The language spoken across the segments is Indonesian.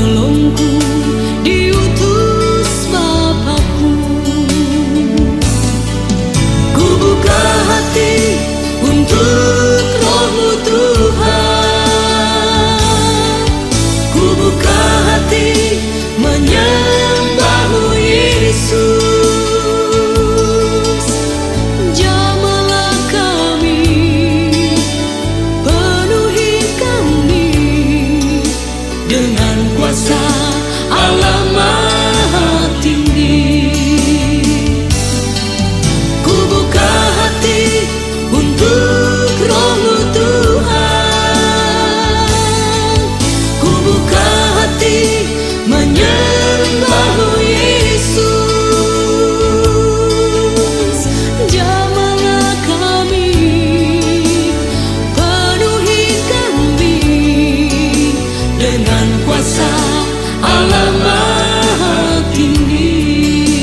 penolongku, diutus Bapakku. Ku buka hati untuk Roh-Mu Tuhan, ku buka hati menyembah-Mu Yesus. Jamahlah kami, penuhi kami dengan kuasa Allah Maha Tinggi. Ku buka hati untuk Roh-Mu Tuhan, ku buka hati menyembah-Mu Yesus. Jamahlah kami, penuhi kami dengan kuasa Allah Maha Tinggi.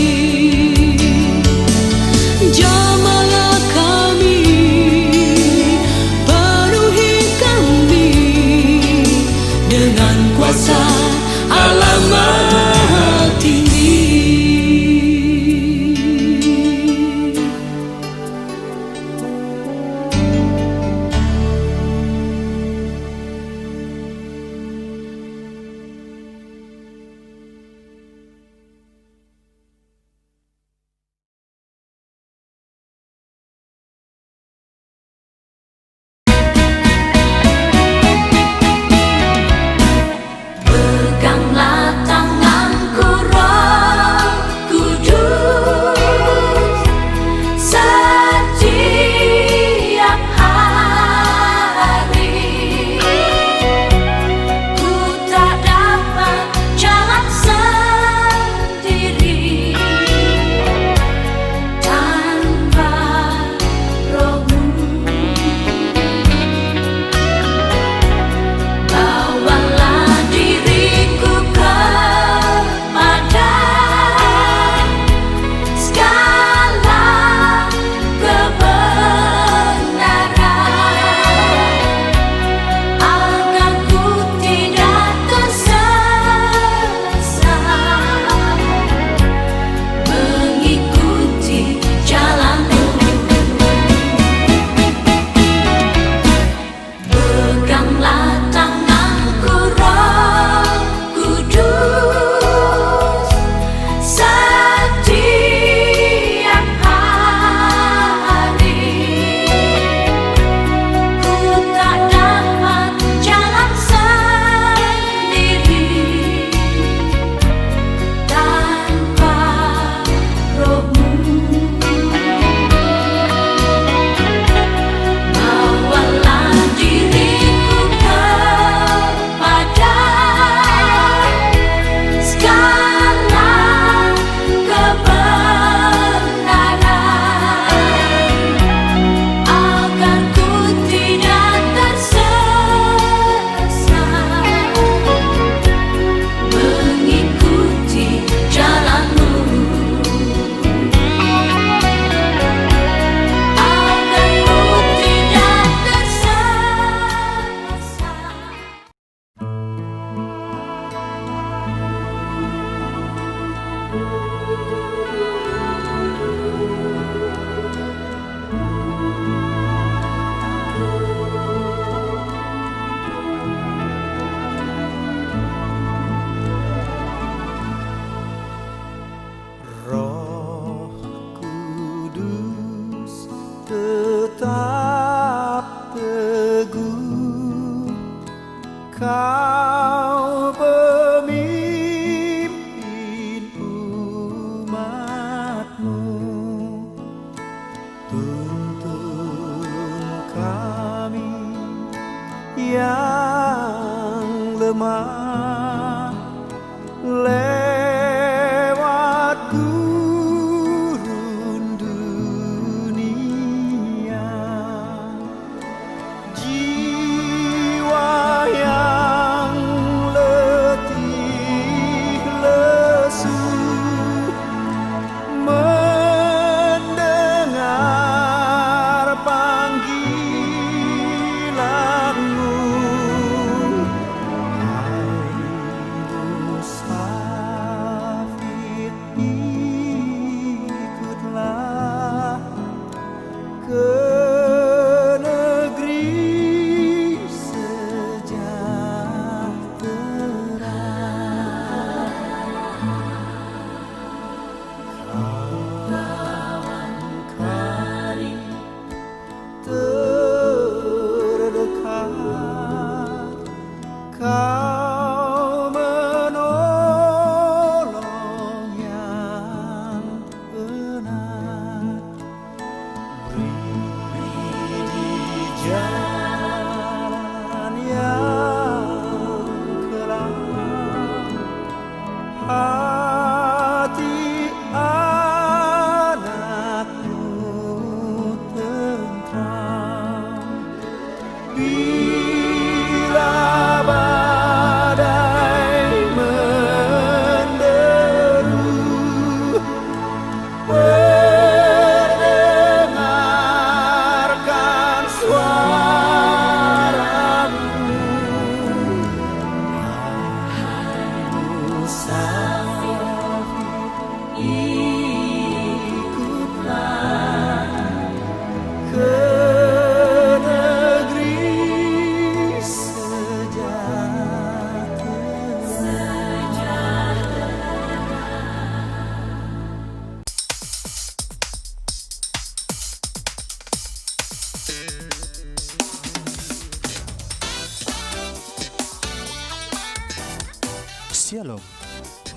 Shalom,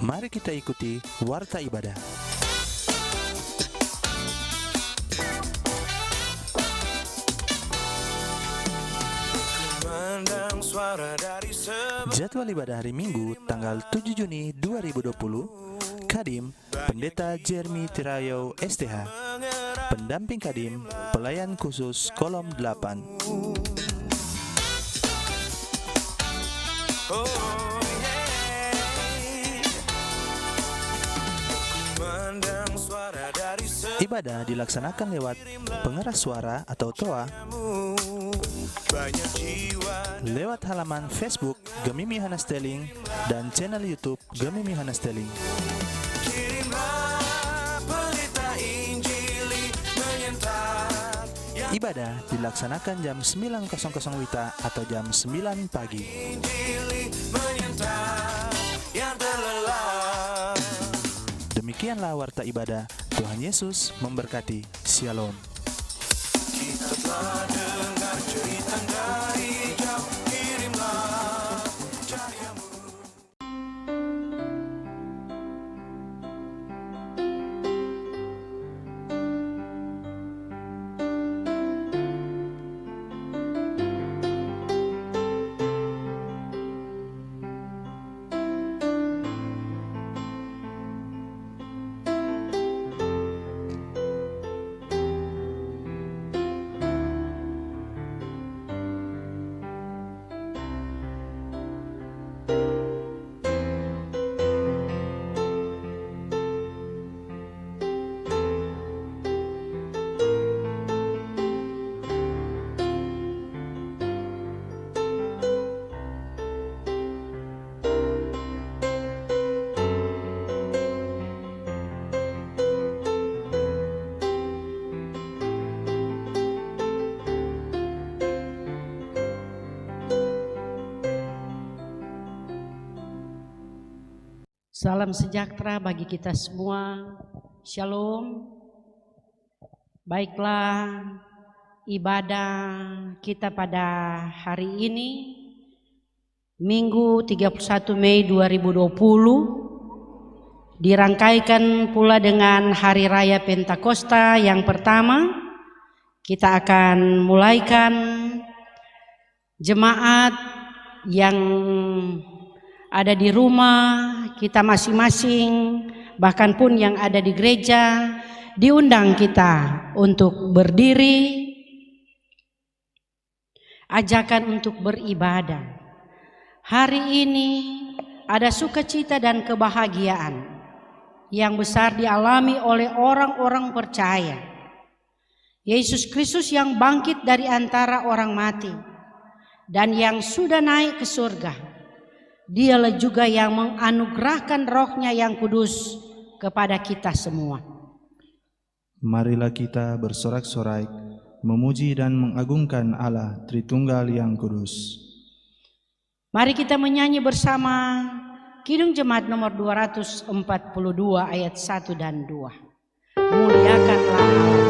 mari kita ikuti Warta Ibadah. Jadwal ibadah hari Minggu tanggal 7 Juni 2020. Kadim, Pendeta Jeremy Tirayo STH. Pendamping Kadim, Pelayan Khusus Kolom 8. Ibadah dilaksanakan lewat pengeras suara atau toa, lewat halaman Facebook Gemimi Hanasteling dan channel YouTube Gemimi Hanasteling. Ibadah dilaksanakan jam 9.00 WITA atau jam 9 pagi. Demikianlah warta ibadah. Tuhan Yesus memberkati. Shalom. Kita telah dengar cerita dari jauh, kirimlah cahayamu. Salam sejahtera bagi kita semua. Shalom. Baiklah, ibadah kita pada hari ini Minggu 31 Mei 2020 dirangkaikan pula dengan Hari Raya Pentakosta yang pertama. Kita akan mulaikan jemaat yang ada di rumah kita masing-masing, bahkan pun yang ada di gereja, diundang kita untuk berdiri, ajakan untuk beribadah. Hari ini ada sukacita dan kebahagiaan yang besar dialami oleh orang-orang percaya. Yesus Kristus yang bangkit dari antara orang mati dan yang sudah naik ke surga. Dialah juga yang menganugerahkan Roh-Nya yang kudus kepada kita semua. Marilah kita bersorak-sorai, memuji dan mengagungkan Allah Tritunggal yang kudus. Mari kita menyanyi bersama Kidung Jemaat nomor 242 ayat 1 dan 2. Muliakanlah Allah. Oh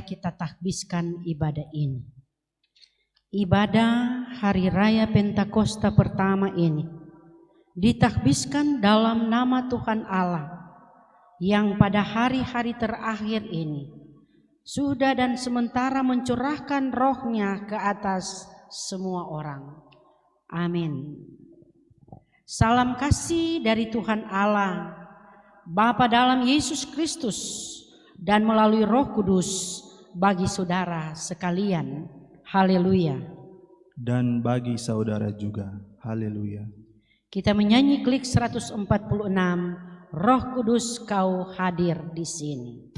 marilah kita takbiskan ibadah ini. Ibadah Hari Raya Pentakosta pertama ini ditakbiskan dalam nama Tuhan Allah yang pada hari-hari terakhir ini sudah dan sementara mencurahkan roh-Nya ke atas semua orang. Amin. Salam kasih dari Tuhan Allah, Bapa dalam Yesus Kristus dan melalui Roh Kudus bagi saudara sekalian. Haleluya. Dan bagi saudara juga. Haleluya. Kita menyanyi klik 146, Roh Kudus Kau hadir di sini.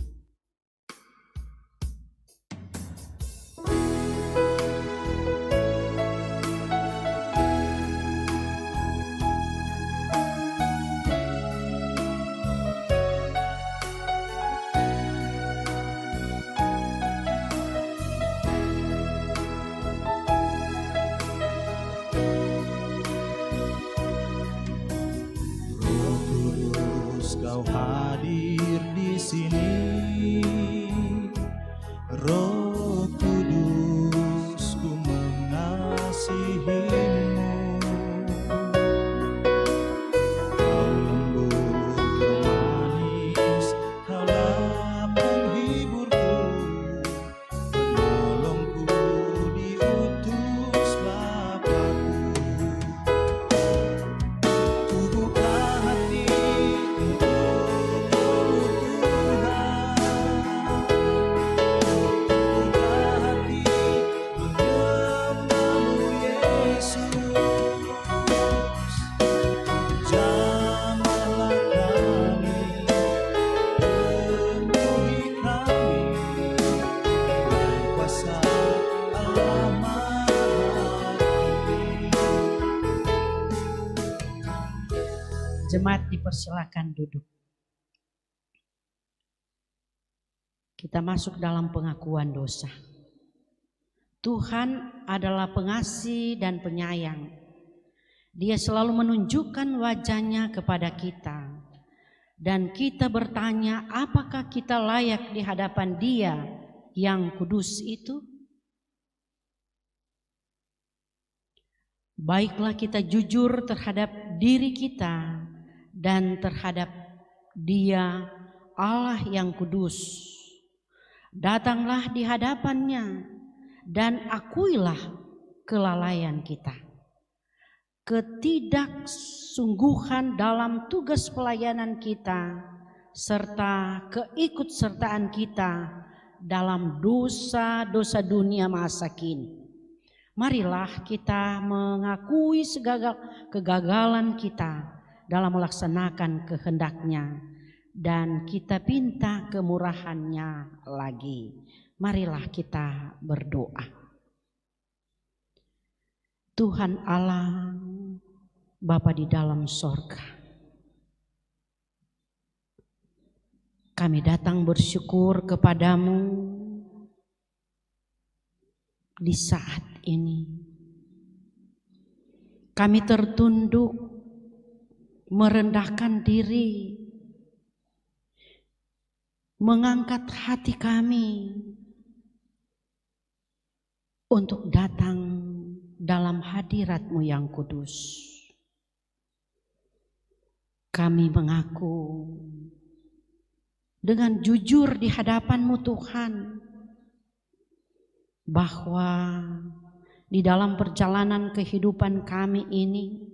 Kau hadir di sini, Roh Kudus, ku mengasihimu. Kau lembut, kau manis, kaulah penghiburku, penolongku diutus Bapakku. Ku buka hati Jemaat dipersilakan duduk. Kita masuk dalam pengakuan dosa. Tuhan adalah pengasih dan penyayang. Dia selalu menunjukkan wajah-Nya kepada kita. Dan kita bertanya, apakah kita layak di hadapan Dia yang kudus itu? Baiklah kita jujur terhadap diri kita dan terhadap Dia Allah yang kudus. Datanglah di hadapan-Nya dan akuilah kelalaian kita, ketidaksungguhan dalam tugas pelayanan kita, serta keikutsertaan kita dalam dosa-dosa dunia masa kini. Marilah kita mengakui segala kegagalan kita dalam melaksanakan kehendak-Nya dan kita pinta kemurahan-Nya lagi. Marilah kita berdoa. Tuhan Allah, Bapa di dalam sorga, kami datang bersyukur kepadamu di saat ini. Kami tertunduk merendahkan diri, mengangkat hati kami untuk datang dalam hadirat-Mu yang kudus. Kami mengaku dengan jujur di hadapan-Mu Tuhan bahwa di dalam perjalanan kehidupan kami ini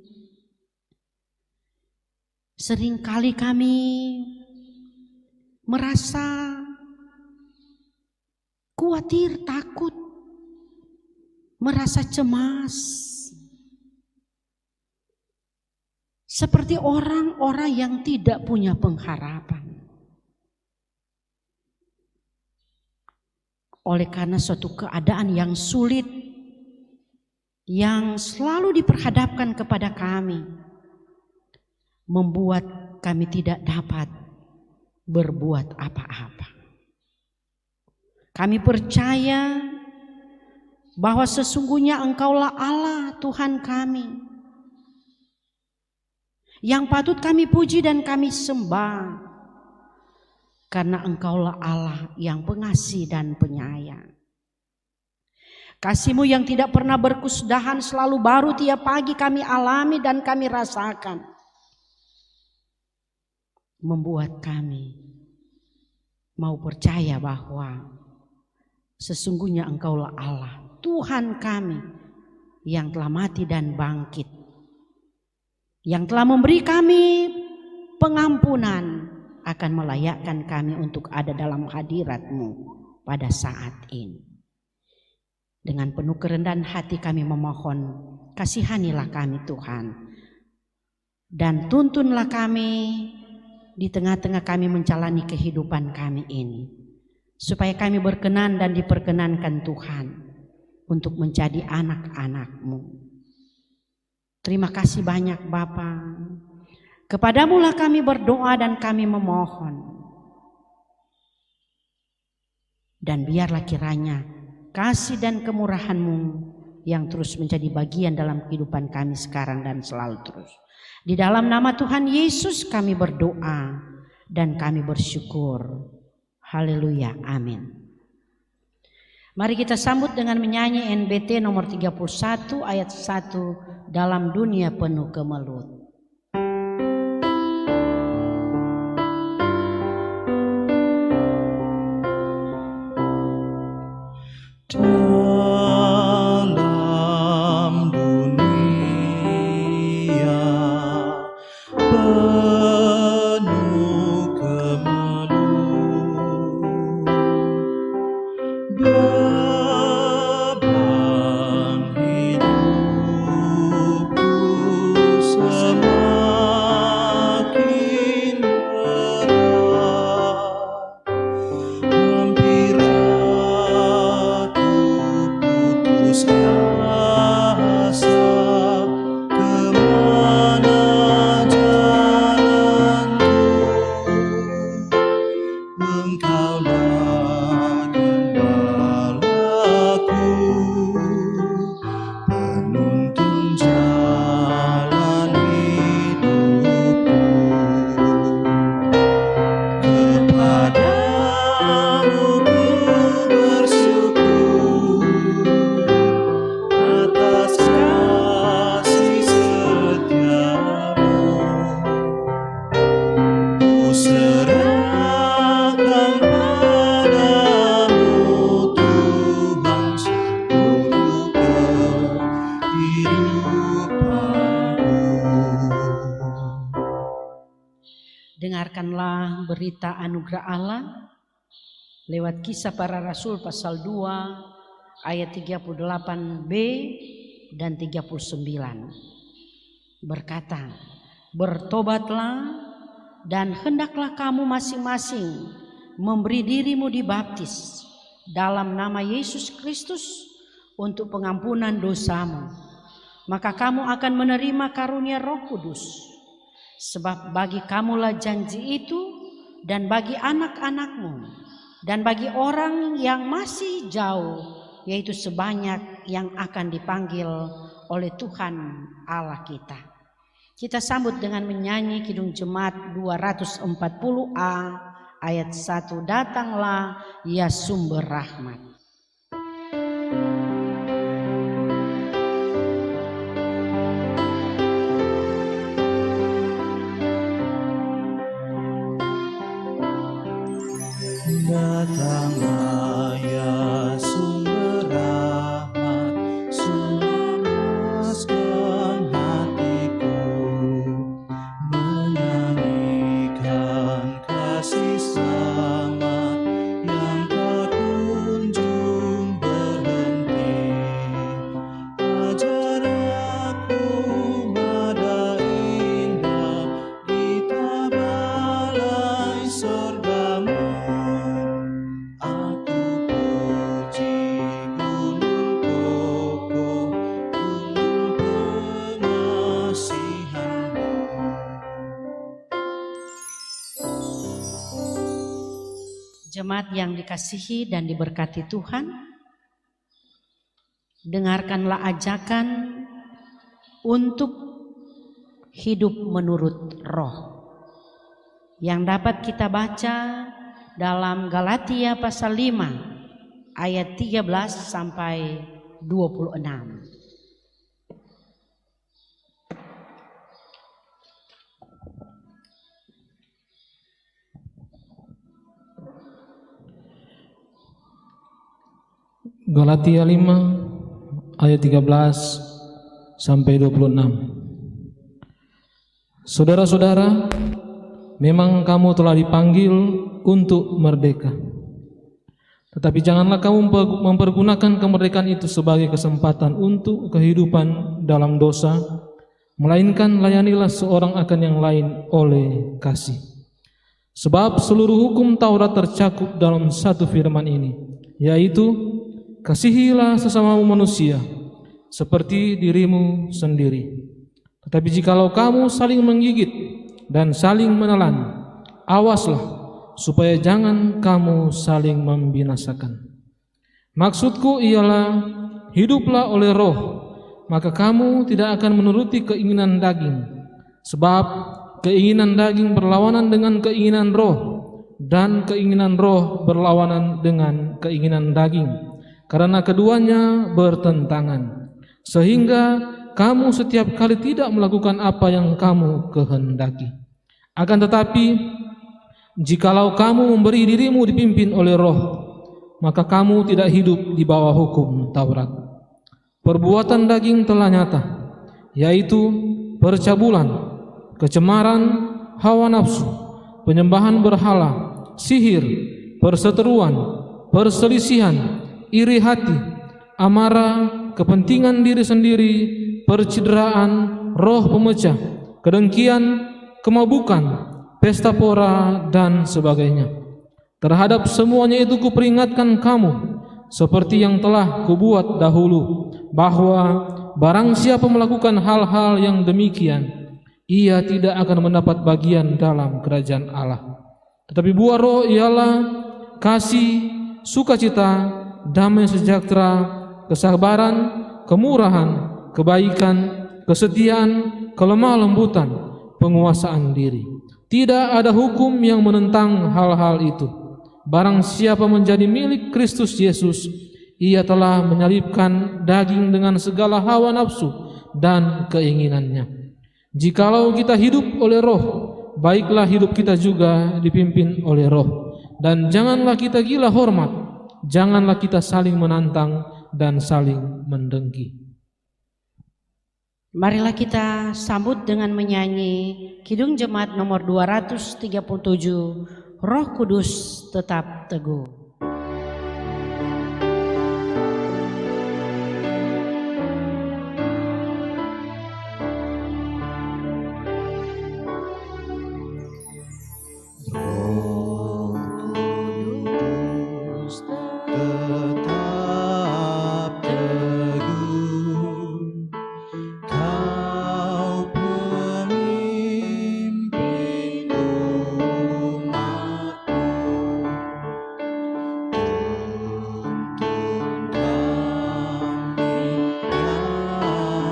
seringkali kami merasa khawatir, takut, merasa cemas. Seperti orang-orang yang tidak punya pengharapan. Oleh karena suatu keadaan yang sulit yang selalu diperhadapkan kepada kami, membuat kami tidak dapat berbuat apa-apa. Kami percaya bahwa sesungguhnya Engkaulah Allah Tuhan kami, yang patut kami puji dan kami sembah. karena Engkaulah Allah yang pengasih dan penyayang. Kasih-Mu yang tidak pernah berkesudahan selalu baru tiap pagi kami alami dan kami rasakan. Membuat kami mau percaya bahwa sesungguhnya Engkaulah Allah, Tuhan kami yang telah mati dan bangkit, yang telah memberi kami pengampunan, akan melayakkan kami untuk ada dalam hadirat-Mu pada saat ini. Dengan penuh kerendahan hati kami memohon, kasihanilah kami Tuhan, dan tuntunlah kami di tengah-tengah kami menjalani kehidupan kami ini, supaya kami berkenan dan diperkenankan Tuhan untuk menjadi anak-anak-Mu. Terima kasih banyak Bapa. Kepadamu-lah kami berdoa dan kami memohon. Dan biarlah kiranya kasih dan kemurahan-Mu yang terus menjadi bagian dalam kehidupan kami sekarang dan selalu terus. Di dalam nama Tuhan Yesus kami berdoa dan kami bersyukur. Haleluya, amin. Mari kita sambut dengan menyanyi NBT nomor 31 ayat 1, dalam dunia penuh kemelut. Dalam dunia penuh kemelut, beban hidupku semakin berat. Hampir aku putus asa, kemana jalanku? Engkaulah gembalaku, penuntun jalan hidupku. Kepadamu ku bersyukur atas kasih setiamu. Ku serahkan padamu Tuhan seluruh kehidupanku. Dengarkanlah berita anugerah Allah lewat Kisah Para Rasul pasal 2 ayat 38b dan 39. Berkata, bertobatlah dan hendaklah kamu masing-masing memberi dirimu dibaptis dalam nama Yesus Kristus untuk pengampunan dosamu. Maka kamu akan menerima karunia Roh Kudus. Sebab bagi kamulah janji itu, dan bagi anak-anakmu, dan bagi orang yang masih jauh, yaitu sebanyak yang akan dipanggil oleh Tuhan Allah kita. Kita sambut dengan menyanyi Kidung Jemaat 240A ayat 1, datanglah ya sumber rahmat. Datanglah ya sumber rahmat, memuaskan hatiku, menyanyikan kasih selamat yang tak kunjung berhenti. Ajar aku nada indah di tabalai sorgamu. Aku puji gunung kokoh, gunung pengasihan-Mu. Jemaat yang dikasihi dan diberkati Tuhan, dengarkanlah ajakan untuk hidup menurut roh yang dapat kita baca dalam Galatia pasal 5 ayat 13 sampai 26. Galatia 5 ayat 13 sampai 26. Saudara-saudara, memang kamu telah dipanggil untuk merdeka. Tetapi janganlah kamu mempergunakan kemerdekaan itu sebagai kesempatan untuk kehidupan dalam dosa, melainkan layanilah seorang akan yang lain oleh kasih. Sebab seluruh hukum Taurat tercakup dalam satu firman ini, yaitu kasihilah sesamamu manusia seperti dirimu sendiri. Tetapi jikalau kamu saling menggigit dan saling menelan, awaslah supaya jangan kamu saling membinasakan. Maksudku ialah hiduplah oleh roh, maka kamu tidak akan menuruti keinginan daging. Sebab keinginan daging berlawanan dengan keinginan roh, dan keinginan roh berlawanan dengan keinginan daging, karena keduanya bertentangan, sehingga kamu setiap kali tidak melakukan apa yang kamu kehendaki. Akan tetapi, jikalau kamu memberi dirimu dipimpin oleh roh, maka kamu tidak hidup di bawah hukum Taurat. Perbuatan daging telah nyata, yaitu percabulan, kecemaran, hawa nafsu, penyembahan berhala, sihir, perseteruan, perselisihan, iri hati, amarah, kepentingan diri sendiri, percideraan, roh pemecah, kedengkian, kemabukan, pesta pora, dan sebagainya. Terhadap semuanya itu kuperingatkan kamu, seperti yang telah kubuat dahulu, bahwa barang siapa melakukan hal-hal yang demikian, ia tidak akan mendapat bagian dalam kerajaan Allah. Tetapi buah roh ialah kasih, sukacita, damai sejahtera, kesabaran, kemurahan, kebaikan, kesetiaan, kelemah lembutan, penguasaan diri. Tidak ada hukum yang menentang hal-hal itu. Barang siapa menjadi milik Kristus Yesus, ia telah menyalibkan daging dengan segala hawa nafsu dan keinginannya. Jikalau kita hidup oleh roh, baiklah hidup kita juga dipimpin oleh roh. Dan janganlah kita gila hormat, janganlah kita saling menantang dan saling mendengki. Marilah kita sambut dengan menyanyi Kidung Jemaat nomor 237, Roh Kudus Tetap Teguh. Roh Kudus tetap teguh, Kau pemimpin umat-Mu, tuntun kami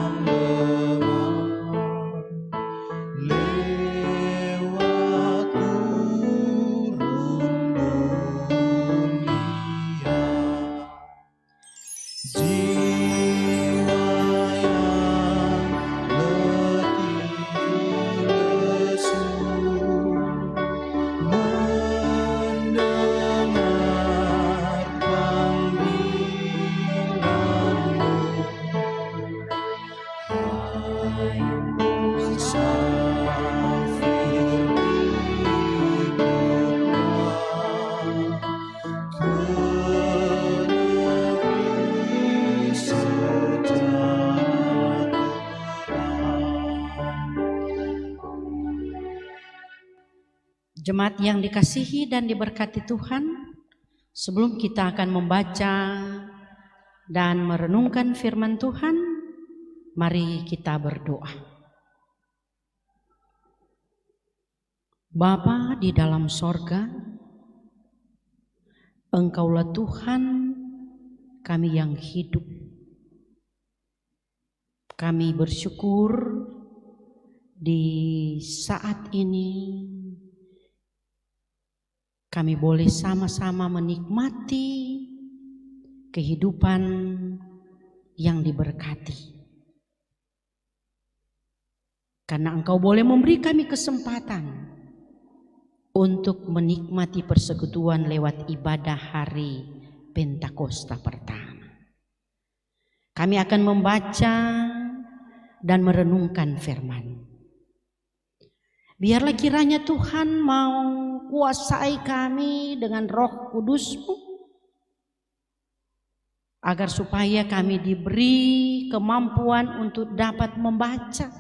yang lemah, lewat gurun dunia. Jiwa yang letih lesu mendengar panggilan-Mu, hai musafir ikutlah ke negeri sejahtera. Jemaat yang dikasihi dan diberkati Tuhan, sebelum kita akan membaca dan merenungkan firman Tuhan, mari kita berdoa. Bapa di dalam sorga, Engkaulah Tuhan kami yang hidup. Kami bersyukur di saat ini kami boleh sama-sama menikmati kehidupan yang diberkati. Karena Engkau boleh memberi kami kesempatan untuk menikmati persekutuan lewat ibadah hari Pentakosta pertama. Kami akan membaca dan merenungkan firman. Biarlah kiranya Tuhan mau kuasai kami dengan Roh Kudus-Mu, agar supaya kami diberi kemampuan untuk dapat membaca,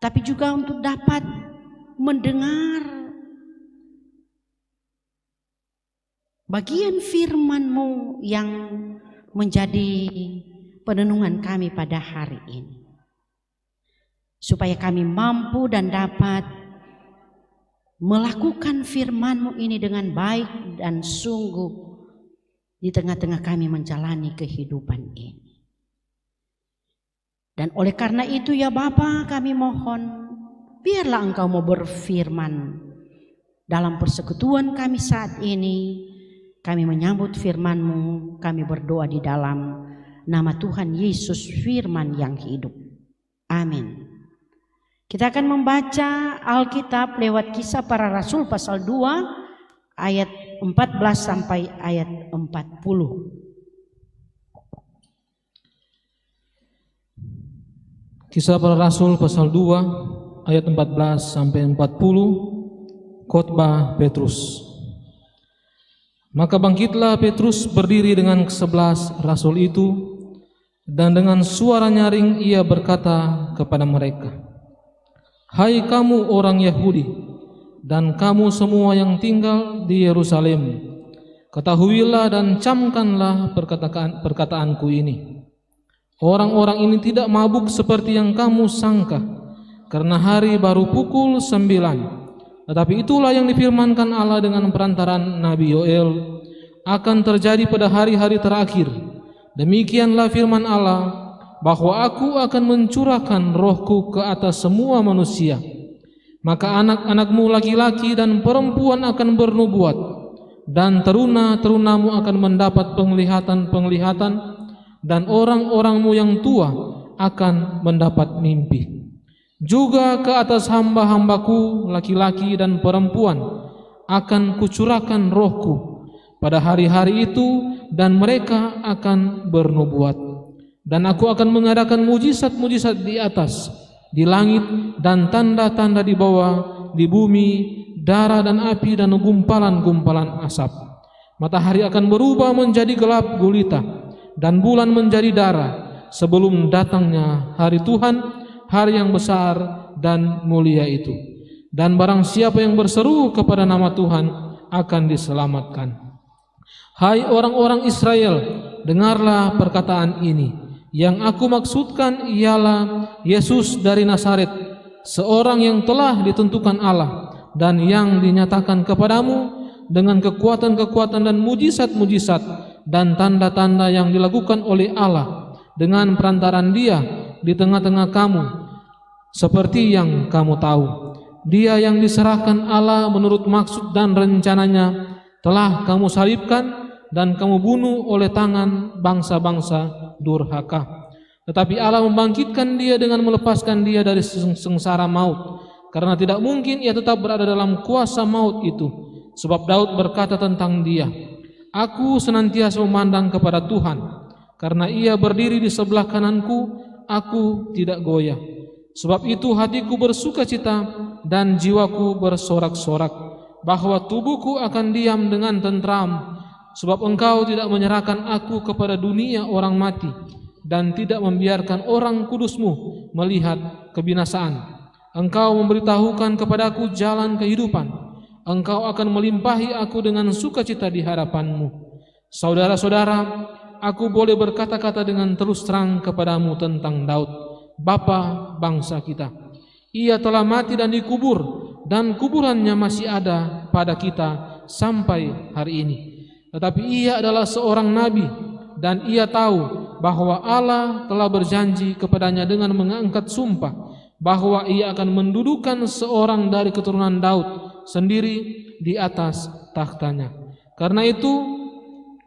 tapi juga untuk dapat mendengar bagian firman-Mu yang menjadi penenungan kami pada hari ini. Supaya kami mampu dan dapat melakukan firman-Mu ini dengan baik dan sungguh di tengah-tengah kami menjalani kehidupan ini. Dan oleh karena itu ya Bapa, kami mohon biarlah Engkau mau berfirman dalam persekutuan kami saat ini. Kami menyambut firman-Mu, kami berdoa di dalam nama Tuhan Yesus Firman yang hidup. Amin. Kita akan membaca Alkitab lewat Kisah Para Rasul pasal 2 ayat 14 sampai ayat 40. Kisah Para Rasul pasal 2 ayat 14 sampai 40. Khotbah Petrus. Maka bangkitlah Petrus berdiri dengan ke-11 rasul itu, dan dengan suara nyaring ia berkata kepada mereka, "Hai kamu orang Yahudi, dan kamu semua yang tinggal di Yerusalem, ketahuilah dan camkanlah perkataanku ini. Orang-orang ini tidak mabuk seperti yang kamu sangka, karena hari baru pukul 9. Tetapi itulah yang difirmankan Allah dengan perantaran Nabi Yoel akan terjadi pada hari-hari terakhir. Demikianlah firman Allah, bahwa aku akan mencurahkan rohku ke atas semua manusia. Maka anak-anakmu laki-laki dan perempuan akan bernubuat, dan teruna-terunamu akan mendapat penglihatan-penglihatan, dan orang-orangmu yang tua akan mendapat mimpi. Juga ke atas hamba-hambaku laki-laki dan perempuan akan kucurahkan rohku pada hari-hari itu, dan mereka akan bernubuat. Dan aku akan mengadakan mujizat-mujizat di atas, di langit, dan tanda-tanda di bawah, di bumi, darah dan api dan gumpalan-gumpalan asap. Matahari akan berubah menjadi gelap gulita, dan bulan menjadi darah, sebelum datangnya hari Tuhan, hari yang besar dan mulia itu. Dan barang siapa yang berseru kepada nama Tuhan akan diselamatkan. Hai orang-orang Israel, dengarlah perkataan ini. Yang aku maksudkan ialah Yesus dari Nazaret, seorang yang telah ditentukan Allah, dan yang dinyatakan kepadamu dengan kekuatan-kekuatan dan mujizat-mujizat dan tanda-tanda yang dilakukan oleh Allah dengan perantaran Dia di tengah-tengah kamu, seperti yang kamu tahu. Dia yang diserahkan Allah menurut maksud dan rencananya telah kamu salibkan dan kamu bunuh oleh tangan bangsa-bangsa durhaka. Tetapi Allah membangkitkan dia dengan melepaskan dia dari sengsara maut, karena tidak mungkin ia tetap berada dalam kuasa maut itu. Sebab Daud berkata tentang dia, "Aku senantiasa memandang kepada Tuhan, karena ia berdiri di sebelah kananku, aku tidak goyah. Sebab itu hatiku bersukacita dan jiwaku bersorak-sorak, bahwa tubuhku akan diam dengan tentram. Sebab engkau tidak menyerahkan aku kepada dunia orang mati, dan tidak membiarkan orang kudusmu melihat kebinasaan. Engkau memberitahukan kepadaku jalan kehidupan. Engkau akan melimpahi aku dengan sukacita di hadapanmu. Saudara-saudara, aku boleh berkata-kata dengan terus terang kepadamu tentang Daud, bapa bangsa kita. Ia telah mati dan dikubur, dan kuburannya masih ada pada kita sampai hari ini. Tetapi ia adalah seorang nabi, dan ia tahu bahwa Allah telah berjanji kepadanya dengan mengangkat sumpah bahwa ia akan mendudukan seorang dari keturunan Daud sendiri di atas takhtanya. Karena itu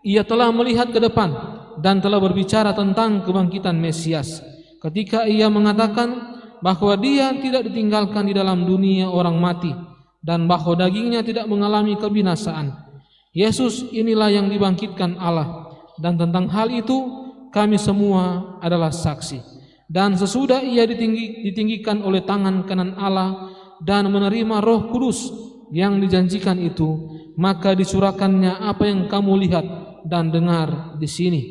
ia telah melihat ke depan dan telah berbicara tentang kebangkitan Mesias, ketika ia mengatakan bahwa dia tidak ditinggalkan di dalam dunia orang mati dan bahwa dagingnya tidak mengalami kebinasaan. Yesus inilah yang dibangkitkan Allah, dan tentang hal itu kami semua adalah saksi. Dan sesudah ia ditinggikan oleh tangan kanan Allah dan menerima Roh Kudus yang dijanjikan itu, maka disurahkannya apa yang kamu lihat dan dengar di sini.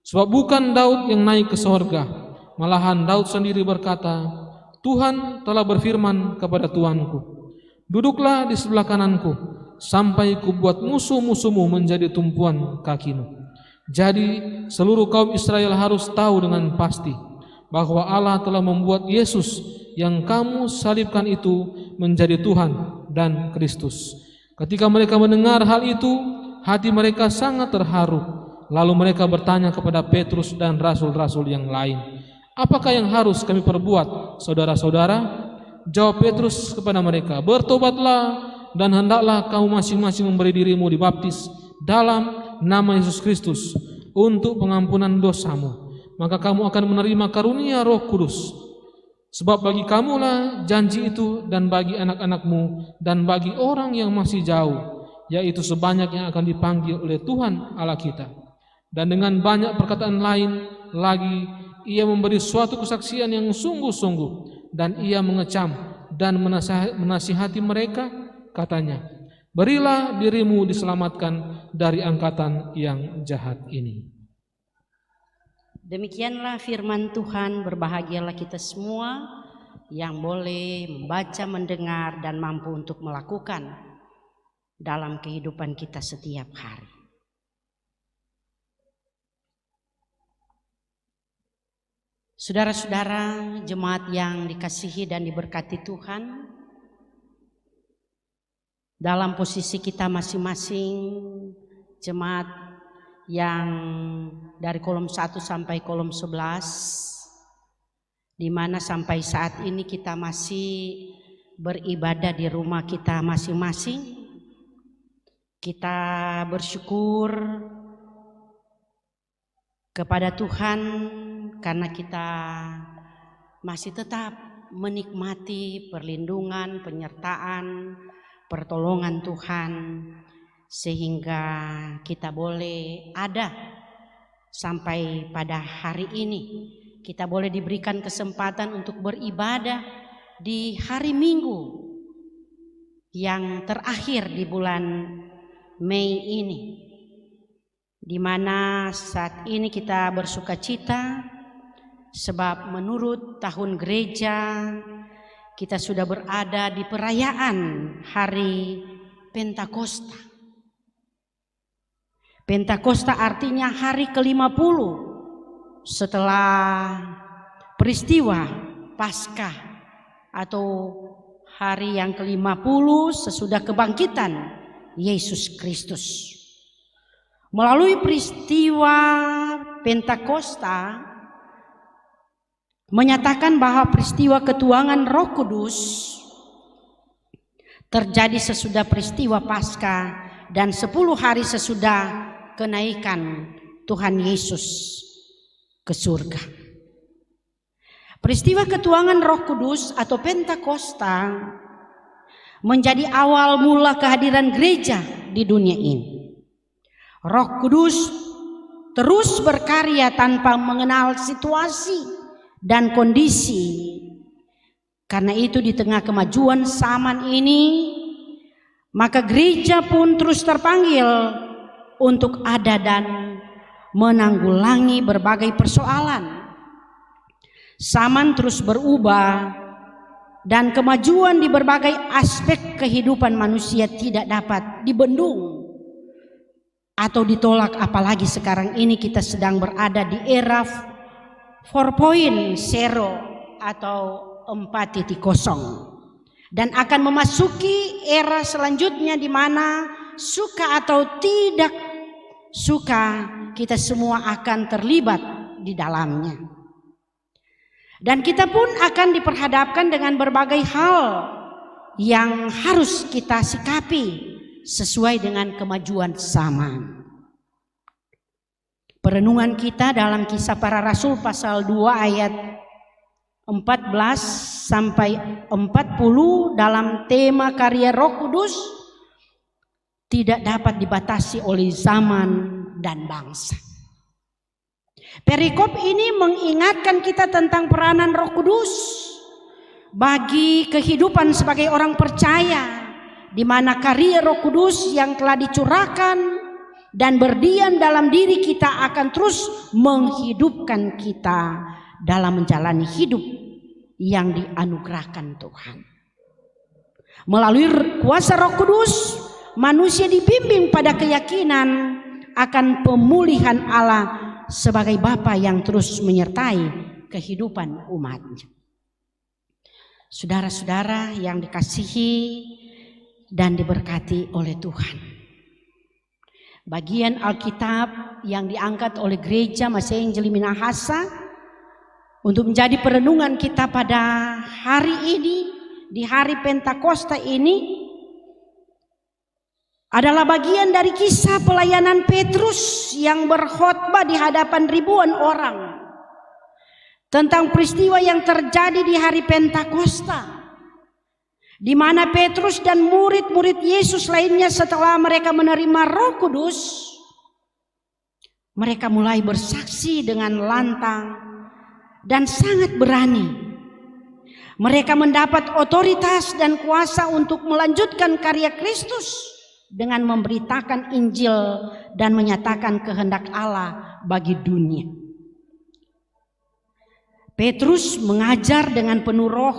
Sebab bukan Daud yang naik ke sorga, malahan Daud sendiri berkata, Tuhan telah berfirman kepada Tuanku, duduklah di sebelah kananku, sampai kubuat musuh-musuhmu menjadi tumpuan kakimu. Jadi seluruh kaum Israel harus tahu dengan pasti bahwa Allah telah membuat Yesus yang kamu salibkan itu menjadi Tuhan dan Kristus. Ketika mereka mendengar hal itu, hati mereka sangat terharu. Lalu mereka bertanya kepada Petrus dan rasul-rasul yang lain, apakah yang harus kami perbuat, saudara-saudara? Jawab Petrus kepada mereka, bertobatlah dan hendaklah kamu masing-masing memberi dirimu dibaptis dalam nama Yesus Kristus untuk pengampunan dosamu. Maka kamu akan menerima karunia Roh Kudus. Sebab bagi kamulah janji itu, dan bagi anak-anakmu, dan bagi orang yang masih jauh, yaitu sebanyak yang akan dipanggil oleh Tuhan Allah kita. Dan dengan banyak perkataan lain lagi, ia memberi suatu kesaksian yang sungguh-sungguh, dan ia mengecam dan menasihati mereka, katanya, berilah dirimu diselamatkan dari angkatan yang jahat ini. Demikianlah firman Tuhan. Berbahagialah kita semua yang boleh membaca, mendengar, dan mampu untuk melakukan dalam kehidupan kita setiap hari. Saudara-saudara, jemaat yang dikasihi dan diberkati Tuhan, dalam posisi kita masing-masing, jemaat yang dari kolom 1 sampai kolom 11, di mana sampai saat ini kita masih beribadah di rumah kita masing-masing. Kita bersyukur kepada Tuhan karena kita masih tetap menikmati perlindungan, penyertaan, pertolongan Tuhan, sehingga kita boleh ada sampai pada hari ini. Kita boleh diberikan kesempatan untuk beribadah di hari Minggu yang terakhir di bulan Mei ini, di mana saat ini kita bersukacita sebab menurut tahun gereja kita sudah berada di perayaan hari Pentakosta. Pentakosta artinya hari ke-50 setelah peristiwa Paskah, atau hari yang ke-50 sesudah kebangkitan Yesus Kristus. Melalui peristiwa Pentakosta menyatakan bahwa peristiwa ketuangan Roh Kudus terjadi sesudah peristiwa Paskah dan 10 hari sesudah kenaikan Tuhan Yesus ke surga. Peristiwa ketuangan Roh Kudus atau Pentakosta menjadi awal mula kehadiran gereja di dunia ini. Roh Kudus terus berkarya tanpa mengenal situasi dan kondisi. Karena itu di tengah kemajuan zaman ini, maka gereja pun terus terpanggil untuk ada dan menanggulangi berbagai persoalan. Zaman terus berubah dan kemajuan di berbagai aspek kehidupan manusia tidak dapat dibendung atau ditolak, apalagi sekarang ini kita sedang berada di era 4.0 atau 4.0 dan akan memasuki era selanjutnya di mana suka atau tidak suka kita semua akan terlibat di dalamnya. Dan kita pun akan diperhadapkan dengan berbagai hal yang harus kita sikapi sesuai dengan kemajuan zaman. Perenungan kita dalam Kisah Para Rasul pasal 2 ayat 14 sampai 40 dalam tema karya Roh Kudus tidak dapat dibatasi oleh zaman dan bangsa. Perikop ini mengingatkan kita tentang peranan Roh Kudus bagi kehidupan sebagai orang percaya, di mana karya Roh Kudus yang telah dicurahkan dan berdiam dalam diri kita akan terus menghidupkan kita dalam menjalani hidup yang dianugerahkan Tuhan. Melalui kuasa Roh Kudus, manusia dibimbing pada keyakinan akan pemulihan Allah sebagai Bapa yang terus menyertai kehidupan umatnya. Saudara-saudara yang dikasihi dan diberkati oleh Tuhan, bagian Alkitab yang diangkat oleh Gereja Masehi Injili Minahasa untuk menjadi perenungan kita pada hari ini, di hari Pentakosta ini, adalah bagian dari kisah pelayanan Petrus yang berkhotbah di hadapan ribuan orang tentang peristiwa yang terjadi di hari Pentakosta, di mana Petrus dan murid-murid Yesus lainnya setelah mereka menerima Roh Kudus, mereka mulai bersaksi dengan lantang dan sangat berani. Mereka mendapat otoritas dan kuasa untuk melanjutkan karya Kristus dengan memberitakan Injil dan menyatakan kehendak Allah bagi dunia. Petrus mengajar dengan penuh Roh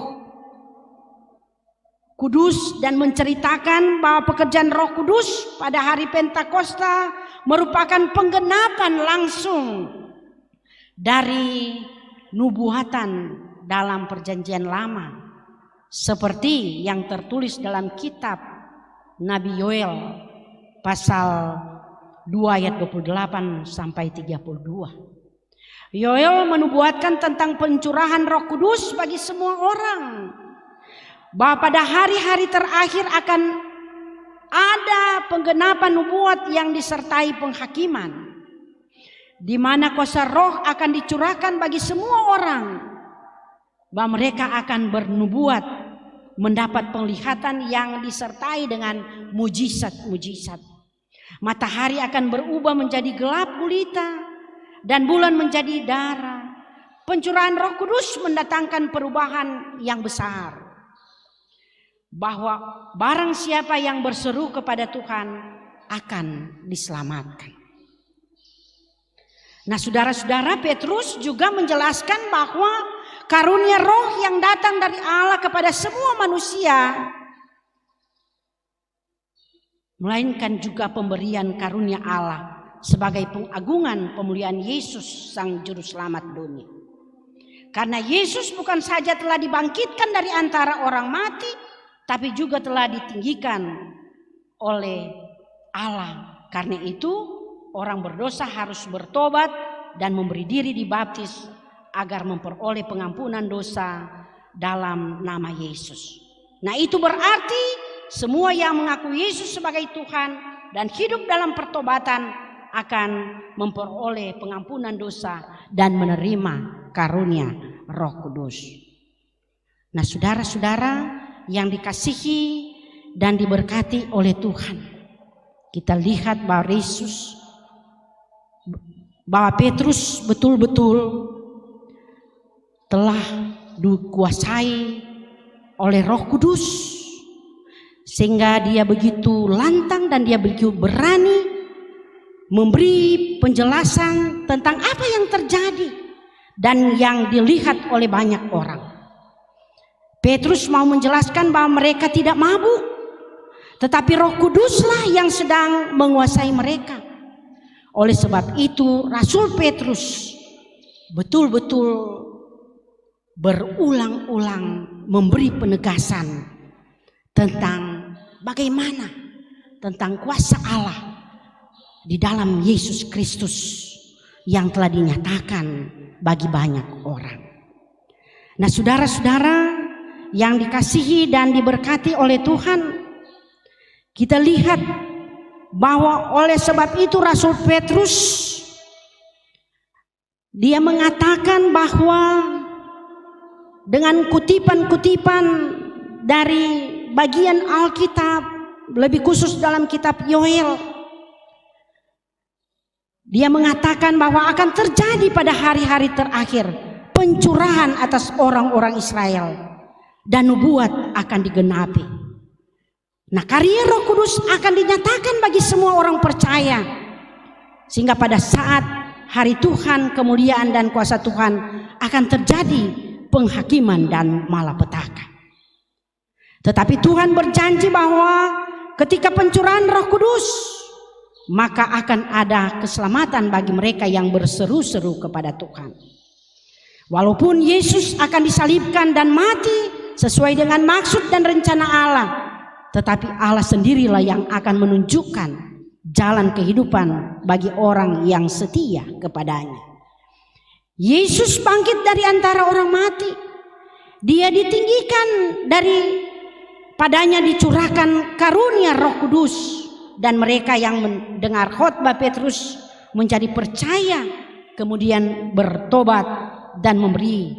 Kudus dan menceritakan bahwa pekerjaan Roh Kudus pada hari Pentakosta merupakan penggenapan langsung dari nubuatan dalam Perjanjian Lama, seperti yang tertulis dalam kitab Nabi Yoel pasal 2 ayat 28 sampai 32. Yoel menubuatkan tentang pencurahan Roh Kudus bagi semua orang, bahwa pada hari-hari terakhir akan ada penggenapan nubuat yang disertai penghakiman, di mana kuasa Roh akan dicurahkan bagi semua orang, bahwa mereka akan bernubuat, mendapat penglihatan yang disertai dengan mujizat-mujizat. Matahari akan berubah menjadi gelap gulita dan bulan menjadi darah. Pencurahan Roh Kudus mendatangkan perubahan yang besar, bahwa barang siapa yang berseru kepada Tuhan akan diselamatkan. Nah, saudara-saudara, Petrus juga menjelaskan bahwa karunia Roh yang datang dari Allah kepada semua manusia, melainkan juga pemberian karunia Allah sebagai pengagungan pemulihan Yesus Sang Juru Selamat dunia. Karena Yesus bukan saja telah dibangkitkan dari antara orang mati, tapi juga telah ditinggikan oleh Allah. Karena itu orang berdosa harus bertobat dan memberi diri dibaptis agar memperoleh pengampunan dosa dalam nama Yesus. Nah, itu berarti semua yang mengaku Yesus sebagai Tuhan dan hidup dalam pertobatan akan memperoleh pengampunan dosa dan menerima karunia Roh Kudus. Nah, saudara-saudara yang dikasihi dan diberkati oleh Tuhan, kita lihat bahwa Petrus betul-betul telah dikuasai oleh Roh Kudus, sehingga dia begitu lantang dan dia begitu berani memberi penjelasan tentang apa yang terjadi dan yang dilihat oleh banyak orang. Petrus mau menjelaskan bahwa mereka tidak mabuk, tetapi Roh Kuduslah yang sedang menguasai mereka. Oleh sebab itu Rasul Petrus betul-betul berulang-ulang memberi penegasan tentang bagaimana tentang kuasa Allah di dalam Yesus Kristus yang telah dinyatakan bagi banyak orang. Nah, saudara-saudara yang dikasihi dan diberkati oleh Tuhan, kita lihat bahwa oleh sebab itu Rasul Petrus dia mengatakan bahwa dengan kutipan-kutipan dari bagian Alkitab, lebih khusus dalam kitab Yoel, dia mengatakan bahwa akan terjadi pada hari-hari terakhir pencurahan atas orang-orang Israel dan nubuat akan digenapi. Nah, karya Roh Kudus akan dinyatakan bagi semua orang percaya, sehingga pada saat hari Tuhan, kemuliaan dan kuasa Tuhan akan terjadi penghakiman dan malapetaka. Tetapi Tuhan berjanji bahwa ketika pencurahan Roh Kudus, maka akan ada keselamatan bagi mereka yang berseru-seru kepada Tuhan. Walaupun Yesus akan disalibkan dan mati sesuai dengan maksud dan rencana Allah, tetapi Allah sendirilah yang akan menunjukkan jalan kehidupan bagi orang yang setia kepadanya. Yesus bangkit dari antara orang mati. Dia ditinggikan, dari padanya dicurahkan karunia Roh Kudus, dan mereka yang mendengar khotbah Petrus menjadi percaya, kemudian bertobat dan memberi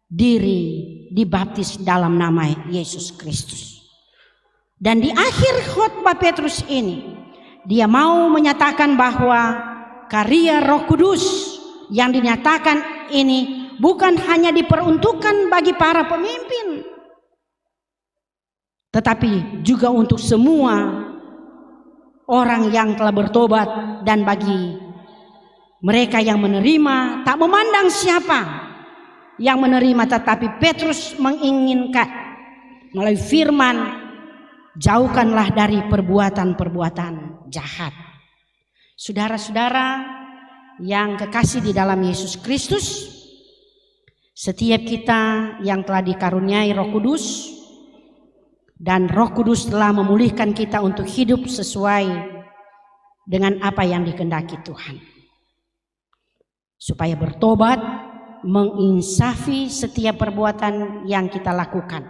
diri dibaptis dalam nama Yesus Kristus. Dan di akhir khotbah Petrus ini, dia mau menyatakan bahwa karya Roh Kudus yang dinyatakan ini bukan hanya diperuntukkan bagi para pemimpin, tetapi juga untuk semua orang yang telah bertobat, dan bagi mereka yang menerima, tak memandang siapa yang menerima, tetapi Petrus menginginkan melalui firman, jauhkanlah dari perbuatan-perbuatan jahat. Saudara-saudara yang kekasih di dalam Yesus Kristus, setiap kita yang telah dikaruniai Roh Kudus, dan Roh Kudus telah memulihkan kita untuk hidup sesuai dengan apa yang dikehendaki Tuhan, supaya bertobat, menginsafi setiap perbuatan yang kita lakukan.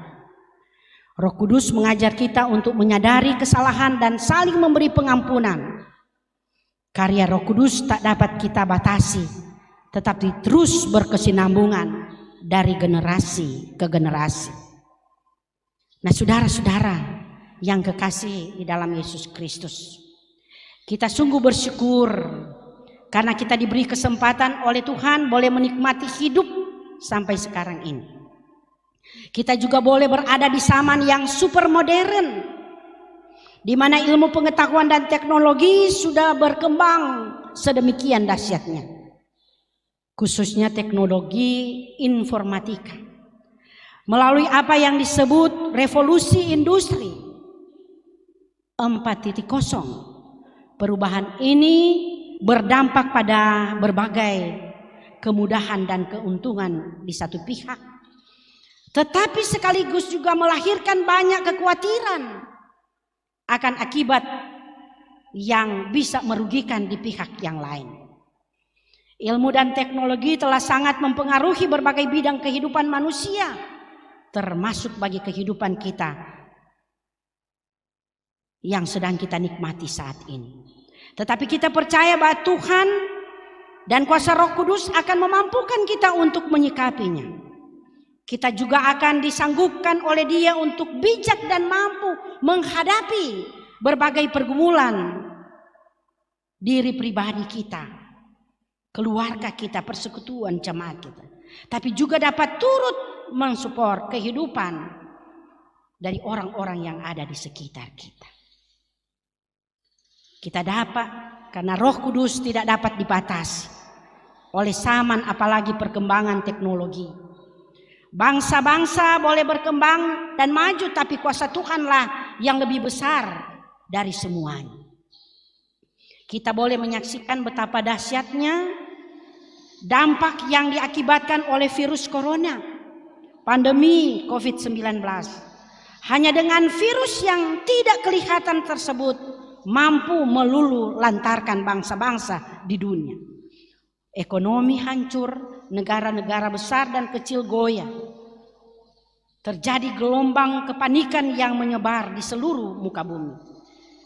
Roh Kudus mengajar kita untuk menyadari kesalahan dan saling memberi pengampunan. Karya Roh Kudus tak dapat kita batasi, tetapi terus berkesinambungan dari generasi ke generasi. Nah, saudara-saudara yang kekasih di dalam Yesus Kristus, kita sungguh bersyukur karena kita diberi kesempatan oleh Tuhan boleh menikmati hidup sampai sekarang ini. Kita juga boleh berada di zaman yang super modern, di mana ilmu pengetahuan dan teknologi sudah berkembang sedemikian dahsyatnya, khususnya teknologi informatika. Melalui apa yang disebut revolusi industri 4.0, perubahan ini berdampak pada berbagai kemudahan dan keuntungan di satu pihak, tetapi sekaligus juga melahirkan banyak kekhawatiran akan akibat yang bisa merugikan di pihak yang lain. Ilmu dan teknologi telah sangat mempengaruhi berbagai bidang kehidupan manusia, termasuk bagi kehidupan kita yang sedang kita nikmati saat ini. Tetapi kita percaya bahwa Tuhan dan kuasa Roh Kudus akan memampukan kita untuk menyikapinya. Kita juga akan disanggupkan oleh Dia untuk bijak dan mampu menghadapi berbagai pergumulan diri pribadi kita, keluarga kita, persekutuan jemaat kita. Tapi juga dapat turut mensupport kehidupan dari orang-orang yang ada di sekitar kita. Kita dapat, karena Roh Kudus tidak dapat dibatasi oleh zaman apalagi perkembangan teknologi. Bangsa-bangsa boleh berkembang dan maju, tapi kuasa Tuhanlah yang lebih besar dari semuanya. Kita boleh menyaksikan betapa dahsyatnya dampak yang diakibatkan oleh virus corona, pandemi COVID-19. Hanya dengan virus yang tidak kelihatan tersebut mampu melulu lantarkan bangsa-bangsa di dunia. Ekonomi hancur, negara-negara besar dan kecil goyah. Terjadi gelombang kepanikan yang menyebar di seluruh muka bumi.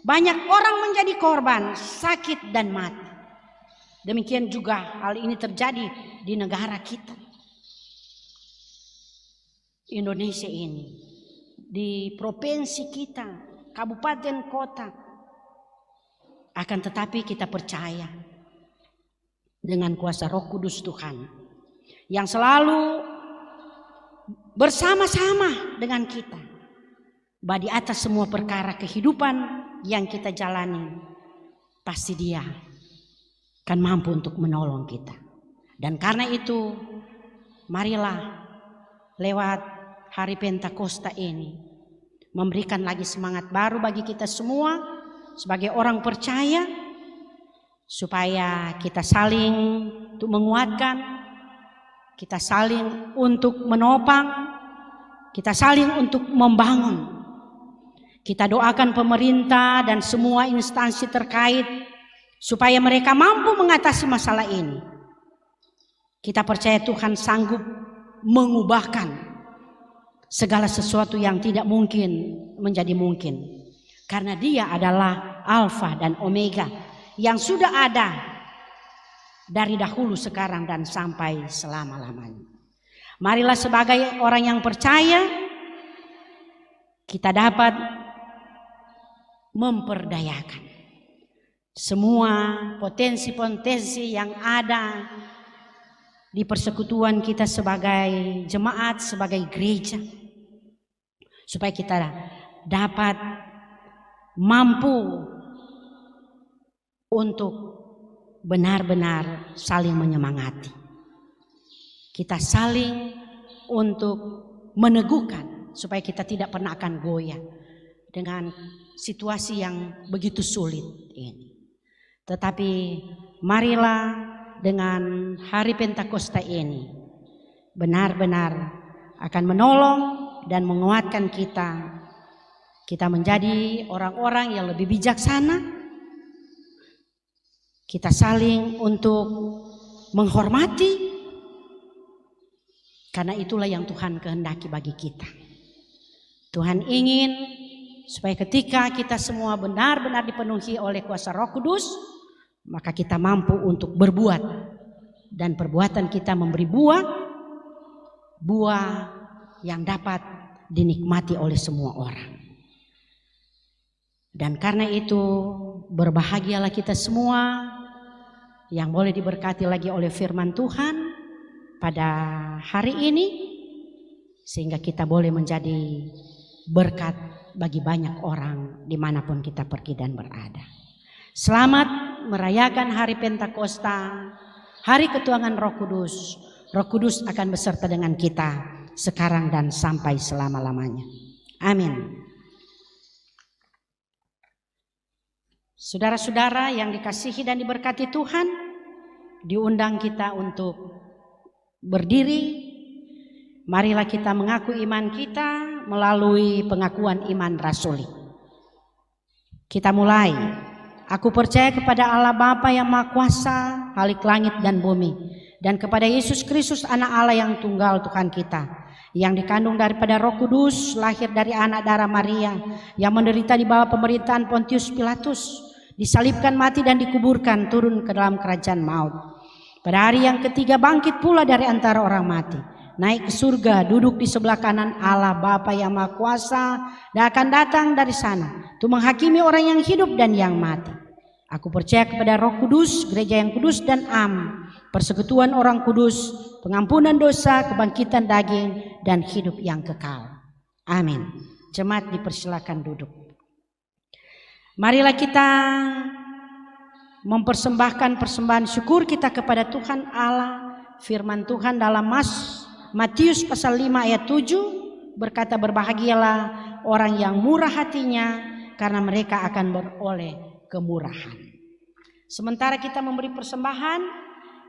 Banyak orang menjadi korban, sakit dan mati. Demikian juga hal ini terjadi di negara kita, Indonesia ini, di provinsi kita, kabupaten kota. Akan tetapi kita percaya dengan kuasa Roh Kudus Tuhan yang selalu bersama-sama dengan kita, bahwa di atas semua perkara kehidupan yang kita jalani, pasti Dia akan mampu untuk menolong kita. Dan karena itu, marilah lewat hari Pentakosta ini memberikan lagi semangat baru bagi kita semua sebagai orang percaya, supaya kita saling untuk menguatkan, kita saling untuk menopang, kita saling untuk membangun. Kita doakan pemerintah dan semua instansi terkait supaya mereka mampu mengatasi masalah ini. Kita percaya Tuhan sanggup mengubahkan segala sesuatu yang tidak mungkin menjadi mungkin. Karena Dia adalah Alfa dan Omega yang sudah ada dari dahulu, sekarang, dan sampai selama-lamanya. Marilah sebagai orang yang percaya, kita dapat memperdayakan semua potensi-potensi yang ada di persekutuan kita sebagai jemaat, sebagai gereja, supaya kita dapat mampu untuk benar-benar saling menyemangati. Kita saling untuk meneguhkan supaya kita tidak pernah akan goyah dengan situasi yang begitu sulit ini. Tetapi marilah dengan hari Pentakosta ini benar-benar akan menolong dan menguatkan kita. Kita menjadi orang-orang yang lebih bijaksana. Kita saling untuk menghormati, karena itulah yang Tuhan kehendaki bagi kita. Tuhan ingin supaya ketika kita semua benar-benar dipenuhi oleh kuasa Roh Kudus, maka kita mampu untuk berbuat, dan perbuatan kita memberi buah yang dapat dinikmati oleh semua orang. Dan karena itu berbahagialah kita semua yang boleh diberkati lagi oleh firman Tuhan pada hari ini, sehingga kita boleh menjadi berkat bagi banyak orang dimanapun kita pergi dan berada. Selamat merayakan hari Pentakosta, hari ketuhanan Roh Kudus. Roh Kudus akan beserta dengan kita sekarang dan sampai selama-lamanya. Amin. Saudara-saudara yang dikasihi dan diberkati Tuhan, diundang kita untuk berdiri. Marilah kita mengaku iman kita melalui pengakuan iman rasuli. Kita mulai. Aku percaya kepada Allah Bapa yang Maha Kuasa, Khalik langit dan bumi, dan kepada Yesus Kristus anak Allah yang tunggal Tuhan kita, yang dikandung daripada Roh Kudus, lahir dari anak darah Maria, yang menderita di bawah pemerintahan Pontius Pilatus, disalibkan, mati dan dikuburkan, turun ke dalam kerajaan maut. Pada hari yang ketiga bangkit pula dari antara orang mati, naik ke surga, duduk di sebelah kanan Allah Bapa yang Maha Kuasa, dan akan datang dari sana untuk menghakimi orang yang hidup dan yang mati. Aku percaya kepada Roh Kudus, gereja yang kudus dan am, persekutuan orang kudus, pengampunan dosa, kebangkitan daging, dan hidup yang kekal. Amin. Jemaat dipersilakan duduk. Marilah kita mempersembahkan persembahan syukur kita kepada Tuhan Allah. Firman Tuhan dalam Matius pasal 5 ayat 7 berkata, berbahagialah orang yang murah hatinya, karena mereka akan beroleh kemurahan. Sementara kita memberi persembahan,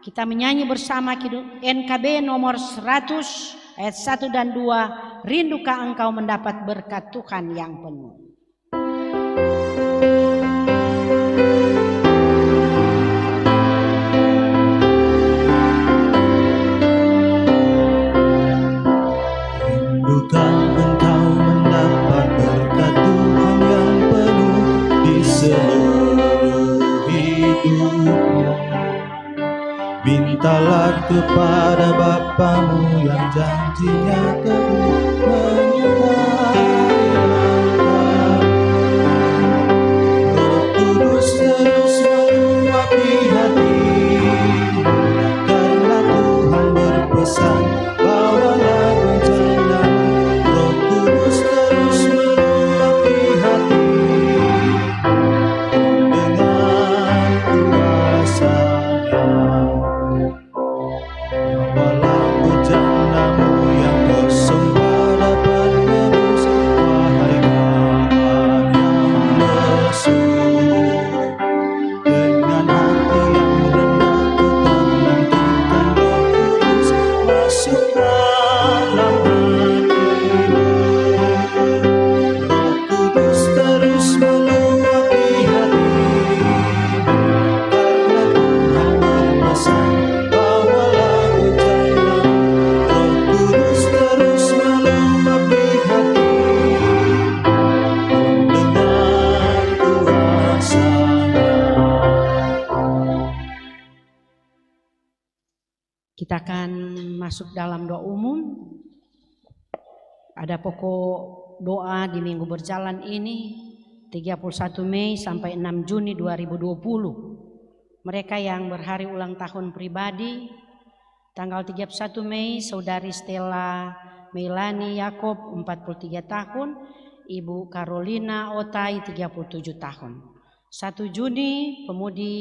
kita menyanyi bersama NKB nomor 100 ayat 1 dan 2, rindukah engkau mendapat berkat Tuhan yang penuh. Rindukan Mintalah kepada Bapamu yang janjinya teguh menyertai langkah. Roh Kudus terus meluapi hati, karena Tuhan berpesan, bawalah bencana-Mu. Roh Kudus terus meluapi hati, dengan kuasa-Nya. Bawalah bejana-Mu yang kosong pada penerus, wahai kawan yang lesu. Dengan hati yang rendah tetap nantikan Roh Kudus masuk dalam hatimu. Roh Kudus terus meluapi hati, karena Tuhan berpesan, bawalah bejana. Roh Kudus terus meluapi hati, dengan kuasa-Nya. Kita akan masuk dalam doa umum. Ada pokok doa di minggu berjalan ini 31 Mei sampai 6 Juni 2020. Mereka yang berhari ulang tahun pribadi tanggal 31 Mei Saudari Stella Melani Yakob 43 tahun, Ibu Carolina Otai 37 tahun. 1 Juni Pemudi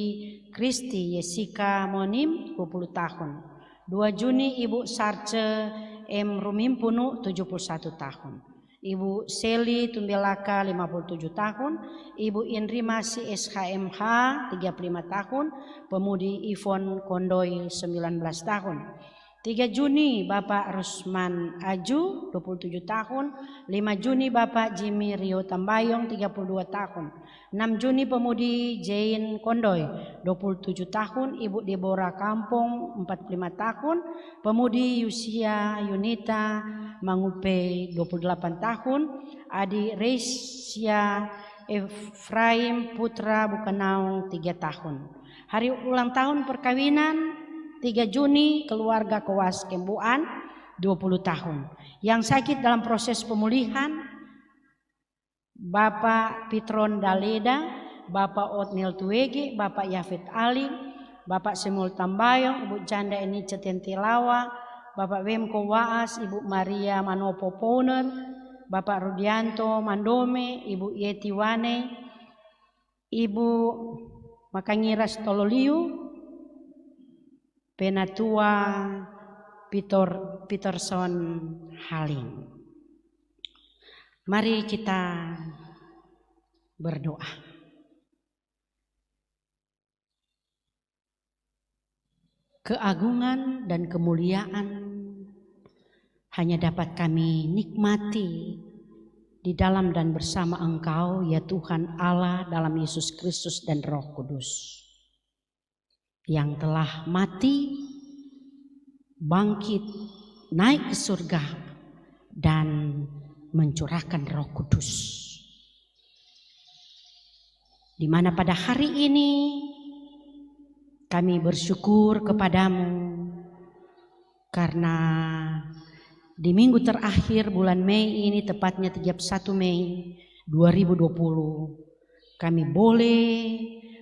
Kristi Yesika Monim 20 tahun. 2 Juni Ibu Sarce M. Rumimpunu 71 tahun. Ibu Seli Tumbelaka 57 tahun. Ibu Indrimasi SHMH 35 tahun. Pemudi Ivon Kondoy 19 tahun. 3 Juni Bapak Rusman Aju 27 tahun. 5 Juni Bapak Jimmy Rio Tambayong 32 tahun. 6 Juni Pemudi Jane Kondoy 27 tahun. Ibu Deborah Kampung 45 tahun. Pemudi Yusia Yunita Mangupe 28 tahun. Adi Reisya Efraim Putra Bukanaung 3 tahun. Hari ulang tahun perkawinan 3 Juni keluarga Kowas Kembuan 20 tahun. Yang sakit dalam proses pemulihan Bapak Pitron Daleda, Bapak Otnil Tuwege, Bapak Yafet Ali, Bapak Semul Tambayong, Ibu Janda Enice Tentilawa, Bapak Wemko Waas, Ibu Maria Manopo Pouner, Bapak Rudianto Mandome, Ibu Yeti Wane, Ibu Makangiras Tololiu, Penatua Peterson Haling. Mari kita berdoa. Keagungan dan kemuliaan hanya dapat kami nikmati di dalam dan bersama Engkau, ya Tuhan Allah, dalam Yesus Kristus dan Roh Kudus, yang telah mati, bangkit, naik ke surga, dan mencurahkan Roh Kudus. Di mana pada hari ini kami bersyukur kepadamu karena di minggu terakhir bulan Mei ini, tepatnya 31 Mei 2020, kami boleh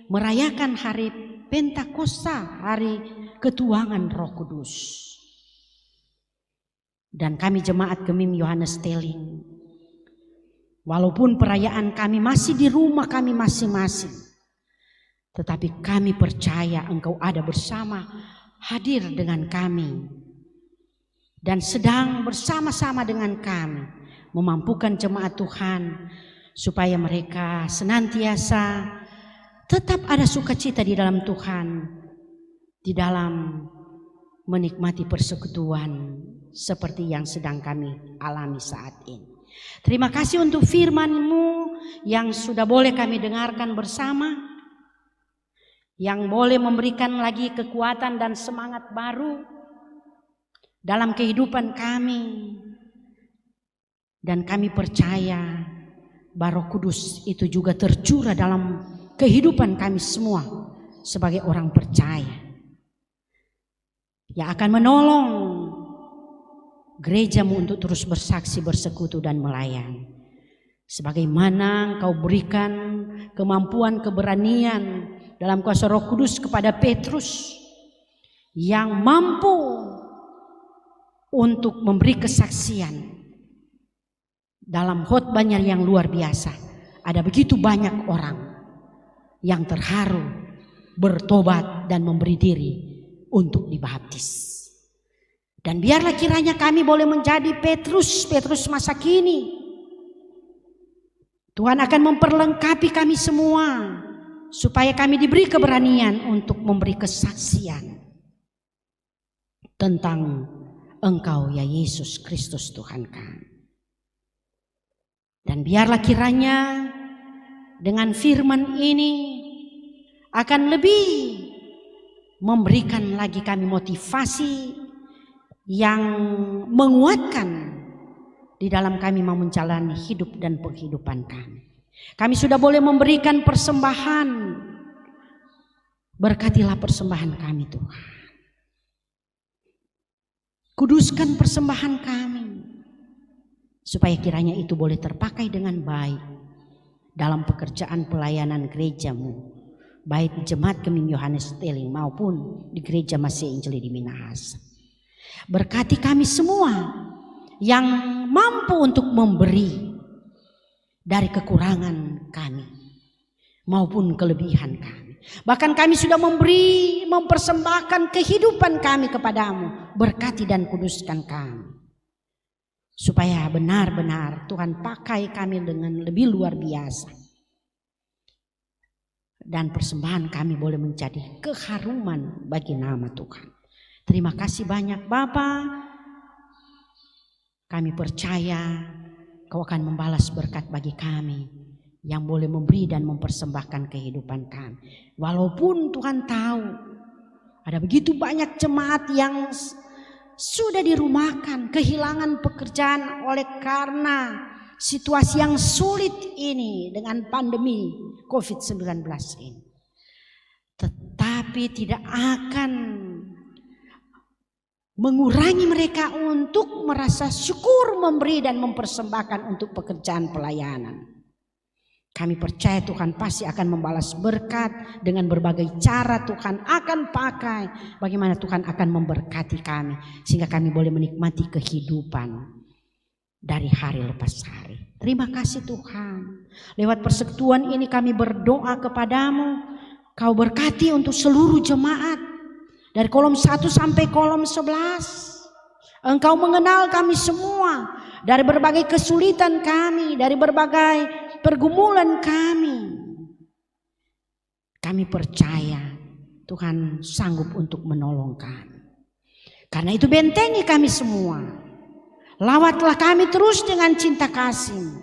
merayakan hari Pentakosta, hari ketuangan Roh Kudus. Dan kami jemaat Gemim Yohanes Teling, walaupun perayaan kami masih di rumah kami masing-masing, tetapi kami percaya Engkau ada bersama, hadir dengan kami, dan sedang bersama-sama dengan kami memampukan jemaat Tuhan supaya mereka senantiasa tetap ada sukacita di dalam Tuhan, di dalam menikmati persekutuan seperti yang sedang kami alami saat ini. Terima kasih untuk firman-Mu yang sudah boleh kami dengarkan bersama, yang boleh memberikan lagi kekuatan dan semangat baru dalam kehidupan kami. Dan kami percaya bahwa Roh Kudus itu juga tercurah dalam kehidupan kami semua sebagai orang percaya. yang akan menolong gerejamu untuk terus bersaksi, bersekutu dan melayani. Sebagaimana Engkau berikan kemampuan, keberanian dalam kuasa Roh Kudus kepada Petrus yang mampu untuk memberi kesaksian dalam khotbahnya yang luar biasa. Ada begitu banyak orang yang terharu, bertobat dan memberi diri untuk dibaptis. Dan biarlah kiranya kami boleh menjadi Petrus masa kini. Tuhan akan memperlengkapi kami semua supaya kami diberi keberanian untuk memberi kesaksian tentang Engkau ya Yesus Kristus Tuhan kami. Dan biarlah kiranya dengan firman ini akan lebih memberikan lagi kami motivasi yang menguatkan di dalam kami mau menjalani hidup dan penghidupan kami. Kami sudah boleh memberikan persembahan. Berkatilah persembahan kami Tuhan. Kuduskan persembahan kami, supaya kiranya itu boleh terpakai dengan baik dalam pekerjaan pelayanan gerejamu, baik di Jemaat Kemim Yohanes Teling maupun di Gereja Masih Injili di Minahasa. Berkati kami semua yang mampu untuk memberi dari kekurangan kami maupun kelebihan kami. Bahkan kami sudah memberi, mempersembahkan kehidupan kami kepadamu. Berkati dan kuduskan kami, supaya benar-benar Tuhan pakai kami dengan lebih luar biasa. Dan persembahan kami boleh menjadi keharuman bagi nama Tuhan. Terima kasih banyak Bapa. Kami percaya Kau akan membalas berkat bagi kami yang boleh memberi dan mempersembahkan kehidupan kami. Walaupun Tuhan tahu ada begitu banyak jemaat yang sudah dirumahkan, kehilangan pekerjaan oleh karena situasi yang sulit ini dengan pandemi COVID-19 ini. Tetapi tidak akan mengurangi mereka untuk merasa syukur memberi dan mempersembahkan untuk pekerjaan pelayanan. Kami percaya Tuhan pasti akan membalas berkat dengan berbagai cara. Tuhan akan pakai bagaimana Tuhan akan memberkati kami sehingga kami boleh menikmati kehidupan dari hari lepas hari. Terima kasih Tuhan. Lewat persekutuan ini kami berdoa kepadamu, Kau berkati untuk seluruh jemaat dari kolom 1 sampai kolom 11. Engkau mengenal kami semua dari berbagai kesulitan kami, dari berbagai pergumulan kami. Kami percaya Tuhan sanggup untuk menolong kami. Karena itu bentengi kami semua. Lawatlah kami terus dengan cinta kasih,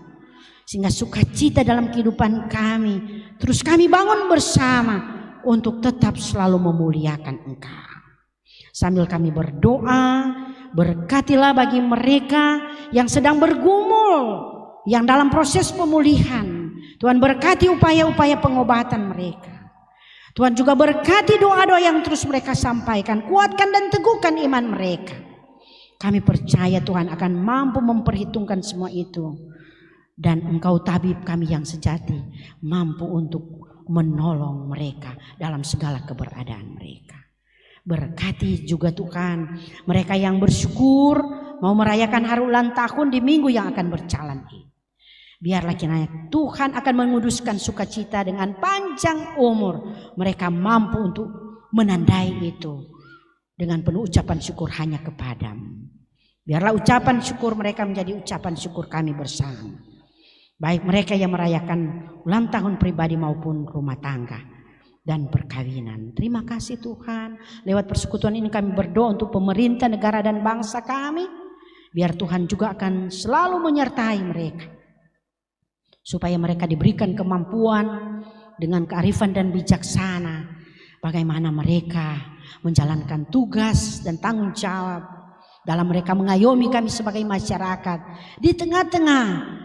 sehingga sukacita dalam kehidupan kami terus kami bangun bersama untuk tetap selalu memuliakan Engkau. Sambil kami berdoa, berkatilah bagi mereka yang sedang bergumul, yang dalam proses pemulihan. Tuhan berkati upaya-upaya pengobatan mereka. Tuhan juga berkati doa-doa yang terus mereka sampaikan. Kuatkan dan teguhkan iman mereka. Kami percaya Tuhan akan mampu memperhitungkan semua itu. Dan Engkau tabib kami yang sejati, mampu untuk menolong mereka dalam segala keberadaan mereka. Berkati juga Tuhan mereka yang bersyukur mau merayakan hari ulang tahun di minggu yang akan berjalan ini. Biarlah kiranya Tuhan akan menguduskan sukacita dengan panjang umur. Mereka mampu untuk menandai itu dengan penuh ucapan syukur hanya kepadamu. Biarlah ucapan syukur mereka menjadi ucapan syukur kami bersama. Baik mereka yang merayakan ulang tahun pribadi maupun rumah tangga dan perkawinan. Terima kasih Tuhan. Lewat persekutuan ini kami berdoa untuk pemerintah, negara dan bangsa kami. Biar Tuhan juga akan selalu menyertai mereka. Supaya mereka diberikan kemampuan dengan kearifan dan bijaksana. Bagaimana mereka menjalankan tugas dan tanggung jawab dalam mereka mengayomi kami sebagai masyarakat. Di tengah-tengah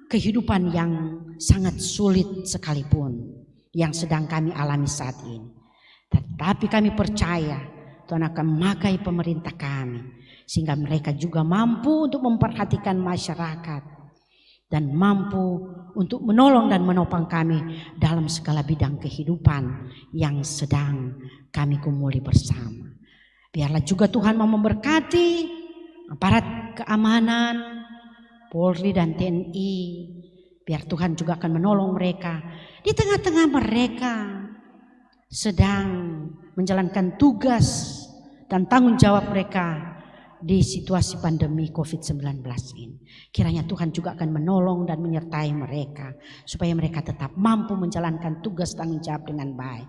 kehidupan yang sangat sulit sekalipun yang sedang kami alami saat ini. Tetapi kami percaya Tuhan akan memakai pemerintah kami, sehingga mereka juga mampu untuk memperhatikan masyarakat dan mampu untuk menolong dan menopang kami dalam segala bidang kehidupan yang sedang kami gumuli bersama. Biarlah juga Tuhan mau memberkati aparat keamanan, Polri dan TNI. Biar Tuhan juga akan menolong mereka di tengah-tengah mereka sedang menjalankan tugas dan tanggung jawab mereka di situasi pandemi COVID-19 ini. Kiranya Tuhan juga akan menolong dan menyertai mereka supaya mereka tetap mampu menjalankan tugas tanggung jawab dengan baik.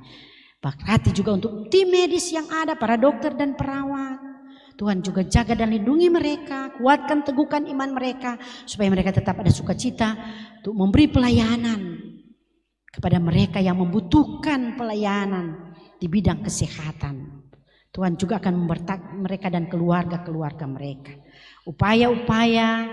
Berkati juga untuk tim medis yang ada, para dokter dan perawat. Tuhan juga jaga dan lindungi mereka, kuatkan teguhkan iman mereka supaya mereka tetap ada sukacita untuk memberi pelayanan kepada mereka yang membutuhkan pelayanan di bidang kesehatan. Tuhan juga akan memberkati mereka dan keluarga-keluarga mereka. Upaya-upaya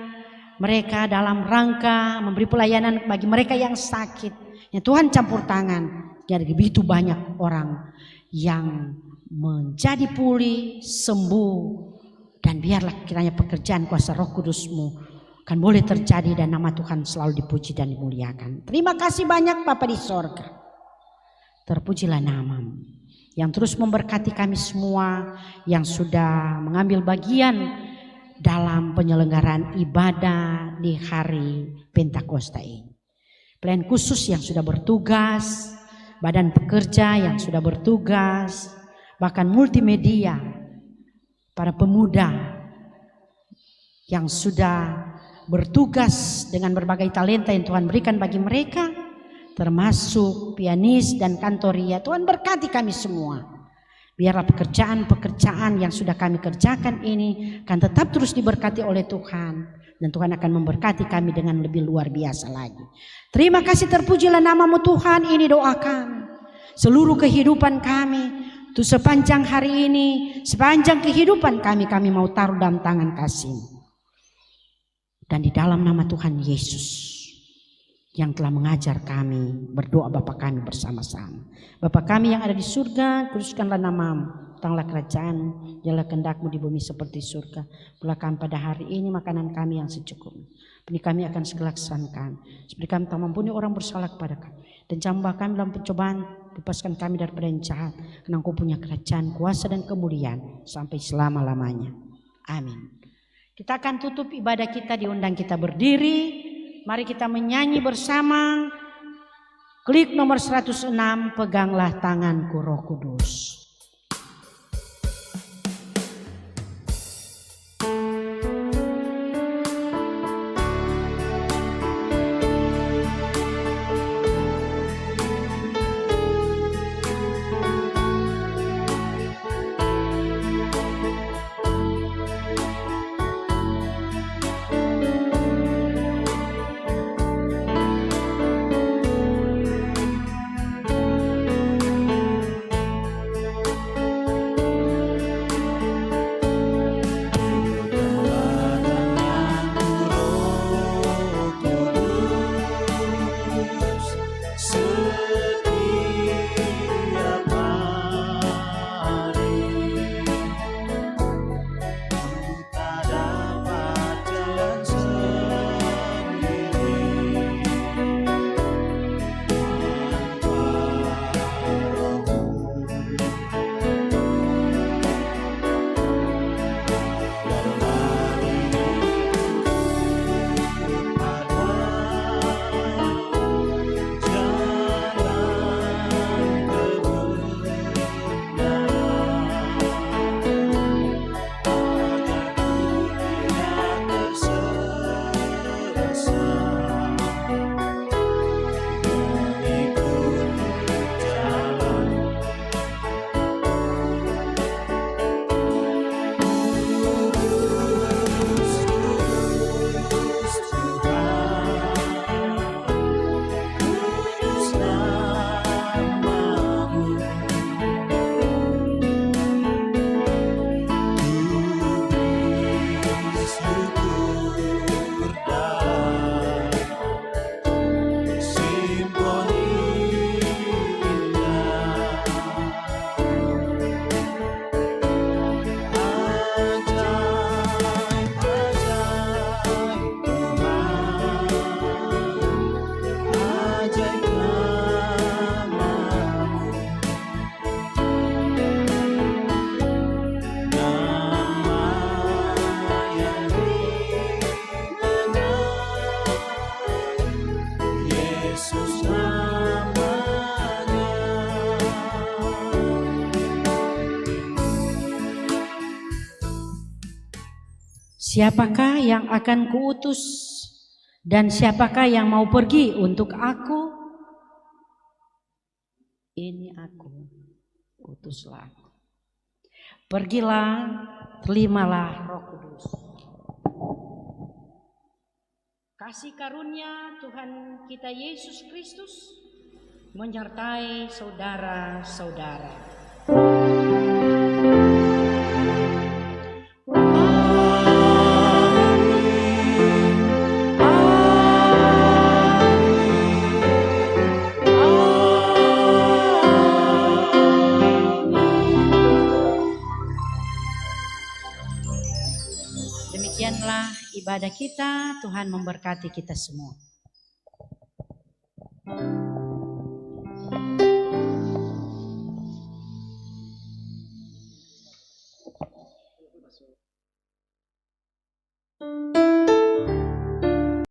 mereka dalam rangka memberi pelayanan bagi mereka yang sakit, ya Tuhan campur tangan. Jadi begitu banyak orang yang menjadi pulih, sembuh, dan biarlah kiranya pekerjaan kuasa Roh Kudus-Mu kan boleh terjadi dan nama Tuhan selalu dipuji dan dimuliakan. Terima kasih banyak Bapa di sorga. Terpujilah nama-Mu yang terus memberkati kami semua yang sudah mengambil bagian dalam penyelenggaraan ibadah di hari Pentakosta ini. Pelayan khusus yang sudah bertugas, badan pekerja yang sudah bertugas, bahkan multimedia, para pemuda yang sudah bertugas dengan berbagai talenta yang Tuhan berikan bagi mereka, termasuk pianis dan kantoria. Tuhan berkati kami semua. Biarlah pekerjaan-pekerjaan yang sudah kami kerjakan ini akan tetap terus diberkati oleh Tuhan, dan Tuhan akan memberkati kami dengan lebih luar biasa lagi. Terima kasih, terpujilah nama-Mu Tuhan. Ini doakan seluruh kehidupan kami. Untuk sepanjang hari ini, sepanjang kehidupan kami mau taruh dalam tangan kasih-Mu. Dan di dalam nama Tuhan Yesus yang telah mengajar kami berdoa Bapa kami bersama-sama. Bapa kami yang ada di surga, kuduskanlah nama-Mu, datanglah kerajaan, jalanlah kehendak-Mu di bumi seperti surga. Berikan pada hari ini makanan kami yang secukupnya. Ini kami akan segera laksanakan. Seperti kami tak mampuni orang bersalah kepada kami. Dan jangan kami dalam pencobaan, lepaskan kami daripada yang jahat. Karena Engkau punya kerajaan, kuasa dan kemuliaan sampai selama-lamanya. Amin. Kita akan tutup ibadah kita, diundang kita berdiri. Mari kita menyanyi bersama. Klik nomor 106, peganglah tanganku Roh Kudus. Siapakah yang akan kuutus dan siapakah yang mau pergi untuk aku? Ini aku, utuslah aku. Pergilah, terimalah Roh Kudus. Kasih karunia Tuhan kita Yesus Kristus menyertai saudara-saudara. Demikianlah ibadah kita. Tuhan memberkati kita semua.